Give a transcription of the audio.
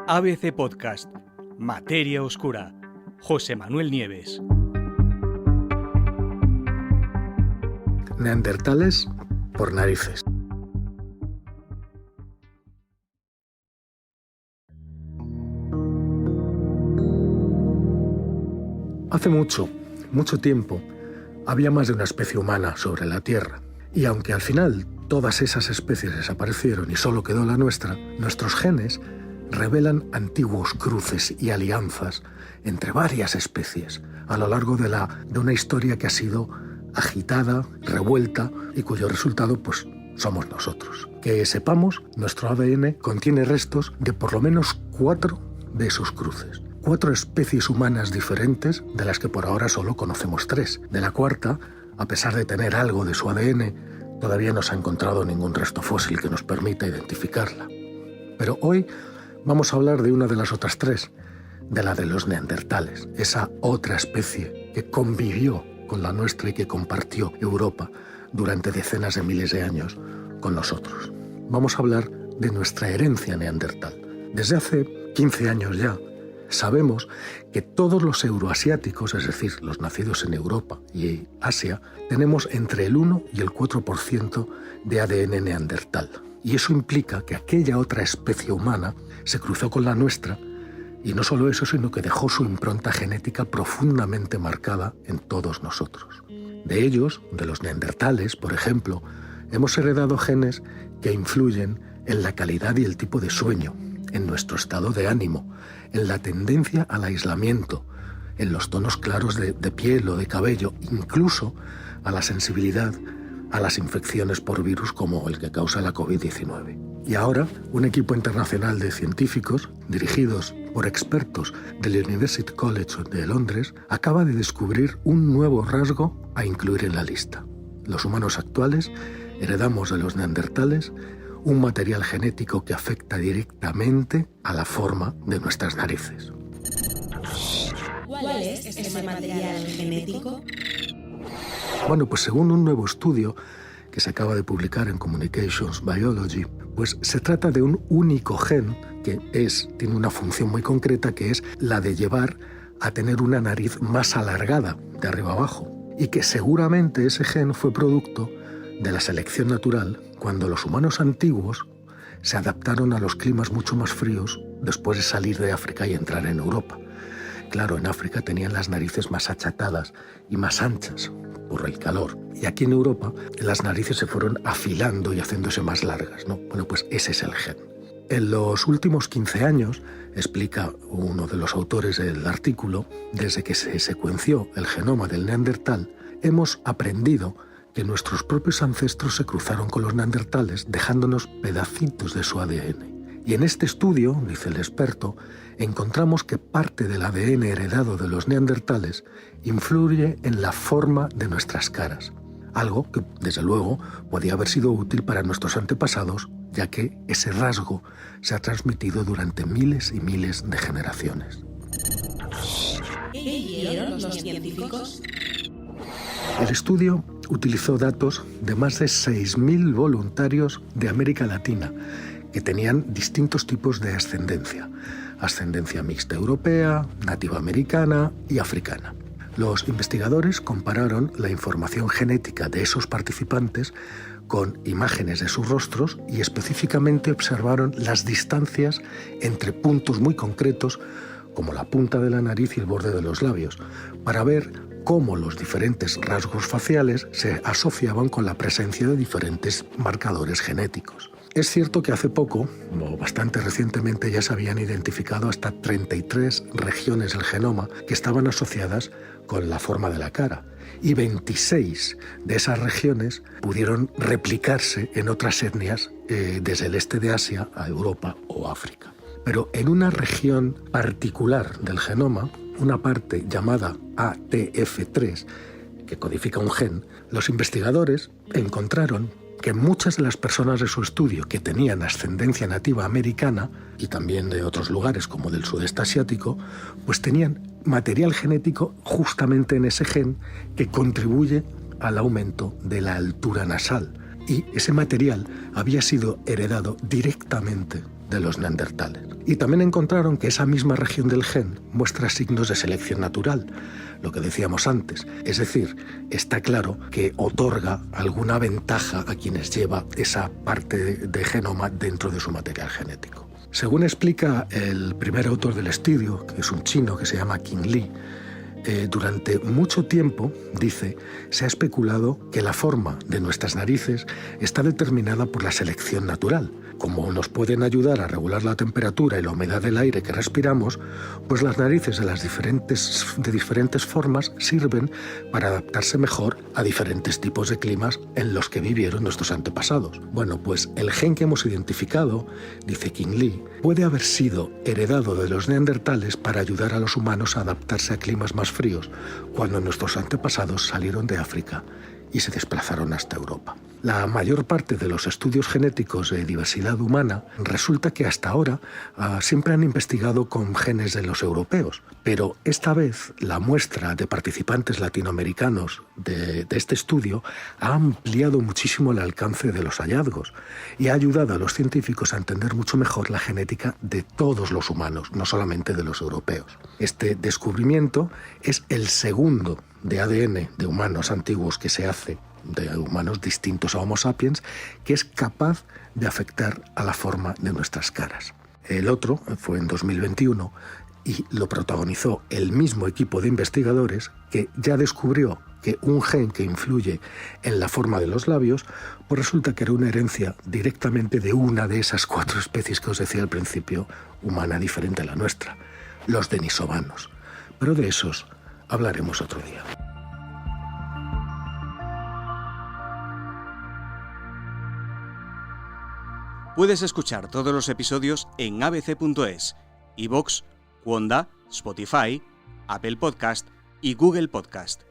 ABC Podcast, Materia Oscura, José Manuel Nieves. Neandertales por narices. Hace mucho tiempo, había más de una especie humana sobre la Tierra. Y aunque al final todas esas especies desaparecieron y solo quedó la nuestra, nuestros genes revelan antiguos cruces y alianzas entre varias especies a lo largo de una historia que ha sido agitada, revuelta y cuyo resultado somos nosotros. Que sepamos, nuestro ADN contiene restos de por lo menos 4 de esos cruces. 4 especies humanas diferentes, de las que por ahora solo conocemos 3. De la cuarta, a pesar de tener algo de su ADN, todavía no se ha encontrado ningún resto fósil que nos permita identificarla. Pero hoy vamos a hablar de una de las otras 3, de la de los neandertales, esa otra especie que convivió con la nuestra y que compartió Europa durante decenas de miles de años con nosotros. Vamos a hablar de nuestra herencia neandertal. Desde hace 15 años ya, sabemos que todos los euroasiáticos, es decir, los nacidos en Europa y Asia, tenemos entre el 1 y el 4% de ADN neandertal. Y eso implica que aquella otra especie humana se cruzó con la nuestra y no solo eso, sino que dejó su impronta genética profundamente marcada en todos nosotros. De ellos, de los neandertales, por ejemplo, hemos heredado genes que influyen en la calidad y el tipo de sueño, en nuestro estado de ánimo, en la tendencia al aislamiento, en los tonos claros de piel o de cabello, incluso a la sensibilidad a las infecciones por virus como el que causa la COVID-19. Y ahora, un equipo internacional de científicos, dirigidos por expertos del University College de Londres, acaba de descubrir un nuevo rasgo a incluir en la lista. Los humanos actuales heredamos de los neandertales un material genético que afecta directamente a la forma de nuestras narices. ¿Cuál es ese material genético? Bueno, pues según un nuevo estudio que se acaba de publicar en Communications Biology, pues se trata de un único gen que tiene una función muy concreta, que es la de llevar a tener una nariz más alargada de arriba abajo, y que seguramente ese gen fue producto de la selección natural cuando los humanos antiguos se adaptaron a los climas mucho más fríos después de salir de África y entrar en Europa. Claro, en África tenían las narices más achatadas y más anchas por el calor. Y aquí en Europa las narices se fueron afilando y haciéndose más largas, ¿no? Bueno, pues ese es el gen. En los últimos 15 años, explica uno de los autores del artículo, desde que se secuenció el genoma del neandertal, hemos aprendido que nuestros propios ancestros se cruzaron con los neandertales dejándonos pedacitos de su ADN. Y en este estudio, dice el experto, encontramos que parte del ADN heredado de los neandertales influye en la forma de nuestras caras, algo que, desde luego, podía haber sido útil para nuestros antepasados, ya que ese rasgo se ha transmitido durante miles y miles de generaciones. ¿Qué hicieron los científicos? El estudio utilizó datos de más de 6.000 voluntarios de América Latina que tenían distintos tipos de ascendencia mixta europea, nativa americana y africana. Los investigadores compararon la información genética de esos participantes con imágenes de sus rostros y específicamente observaron las distancias entre puntos muy concretos como la punta de la nariz y el borde de los labios, para ver cómo los diferentes rasgos faciales se asociaban con la presencia de diferentes marcadores genéticos. Es cierto que hace poco, o bastante recientemente, ya se habían identificado hasta 33 regiones del genoma que estaban asociadas con la forma de la cara, y 26 de esas regiones pudieron replicarse en otras etnias desde el este de Asia a Europa o África. Pero en una región particular del genoma, una parte llamada ATF3, que codifica un gen, los investigadores encontraron que muchas de las personas de su estudio que tenían ascendencia nativa americana y también de otros lugares como del sudeste asiático, pues tenían material genético justamente en ese gen que contribuye al aumento de la altura nasal. Y ese material había sido heredado directamente de los neandertales. Y también encontraron que esa misma región del gen muestra signos de selección natural, lo que decíamos antes. Es decir, está claro que otorga alguna ventaja a quienes lleva esa parte de genoma dentro de su material genético. Según explica el primer autor del estudio, que es un chino que se llama Qin Li, durante mucho tiempo, dice, se ha especulado que la forma de nuestras narices está determinada por la selección natural. Como nos pueden ayudar a regular la temperatura y la humedad del aire que respiramos, pues las narices de diferentes formas sirven para adaptarse mejor a diferentes tipos de climas en los que vivieron nuestros antepasados. Bueno, pues el gen que hemos identificado, dice Qin Li, puede haber sido heredado de los neandertales para ayudar a los humanos a adaptarse a climas más fríos, cuando nuestros antepasados salieron de África y se desplazaron hasta Europa. La mayor parte de los estudios genéticos de diversidad humana resulta que hasta ahora siempre han investigado con genes de los europeos, pero esta vez la muestra de participantes latinoamericanos de este estudio ha ampliado muchísimo el alcance de los hallazgos y ha ayudado a los científicos a entender mucho mejor la genética de todos los humanos, no solamente de los europeos. Este descubrimiento es el segundo de ADN de humanos antiguos que se hace, de humanos distintos a Homo sapiens, que es capaz de afectar a la forma de nuestras caras. El otro fue en 2021 y lo protagonizó el mismo equipo de investigadores que ya descubrió que un gen que influye en la forma de los labios, pues resulta que era una herencia directamente de una de esas 4 especies que os decía al principio, humana diferente a la nuestra, los denisovanos. Pero de esos hablaremos otro día. Puedes escuchar todos los episodios en abc.es, iVoox, Wanda, Spotify, Apple Podcast y Google Podcast.